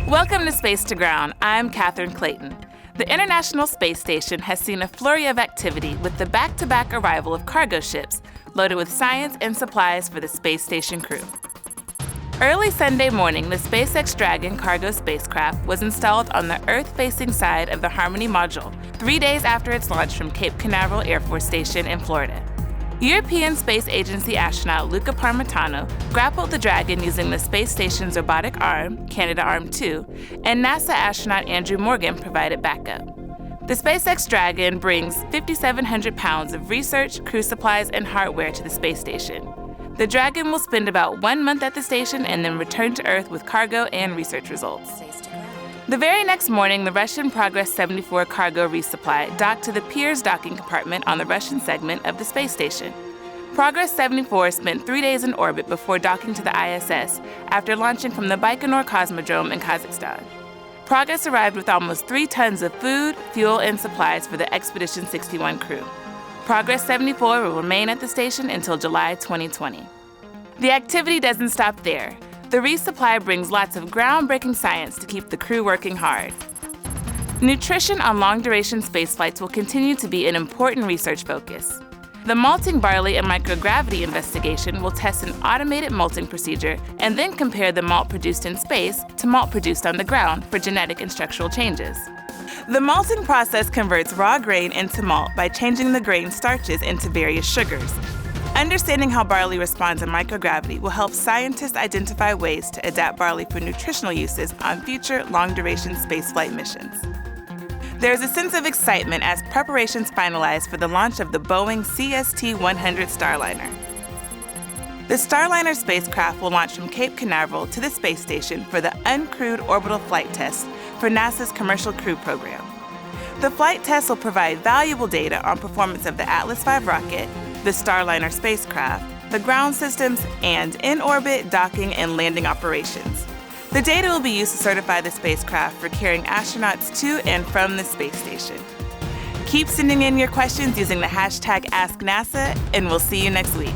Welcome to Space to Ground. I'm Katherine Clayton. The International Space Station has seen a flurry of activity with the back-to-back arrival of cargo ships loaded with science and supplies for the space station crew. Early Sunday morning, the SpaceX Dragon cargo spacecraft was installed on the Earth-facing side of the Harmony module, 3 days after its launch from Cape Canaveral Air Force Station in Florida. European Space Agency astronaut Luca Parmitano grappled the Dragon using the space station's robotic arm, Canadarm2, and NASA astronaut Andrew Morgan provided backup. The SpaceX Dragon brings 5,700 pounds of research, crew supplies, and hardware to the space station. The Dragon will spend about 1 month at the station and then return to Earth with cargo and research results. The very next morning, the Russian Progress 74 cargo resupply docked to the Pirs docking compartment on the Russian segment of the space station. Progress 74 spent 3 days in orbit before docking to the ISS after launching from the Baikonur Cosmodrome in Kazakhstan. Progress arrived with almost 3 tons of food, fuel, and supplies for the Expedition 61 crew. Progress 74 will remain at the station until July 2020. The activity doesn't stop there. The resupply brings lots of groundbreaking science to keep the crew working hard. Nutrition on long-duration spaceflights will continue to be an important research focus. The malting barley and microgravity investigation will test an automated malting procedure and then compare the malt produced in space to malt produced on the ground for genetic and structural changes. The malting process converts raw grain into malt by changing the grain starches into various sugars. Understanding how barley responds in microgravity will help scientists identify ways to adapt barley for nutritional uses on future long-duration spaceflight missions. There is a sense of excitement as preparations finalize for the launch of the Boeing CST-100 Starliner. The Starliner spacecraft will launch from Cape Canaveral to the space station for the uncrewed orbital flight test for NASA's Commercial Crew Program. The flight test will provide valuable data on performance of the Atlas V rocket, the Starliner spacecraft, the ground systems, and in-orbit, docking, and landing operations. The data will be used to certify the spacecraft for carrying astronauts to and from the space station. Keep sending in your questions using the hashtag AskNASA, and we'll see you next week.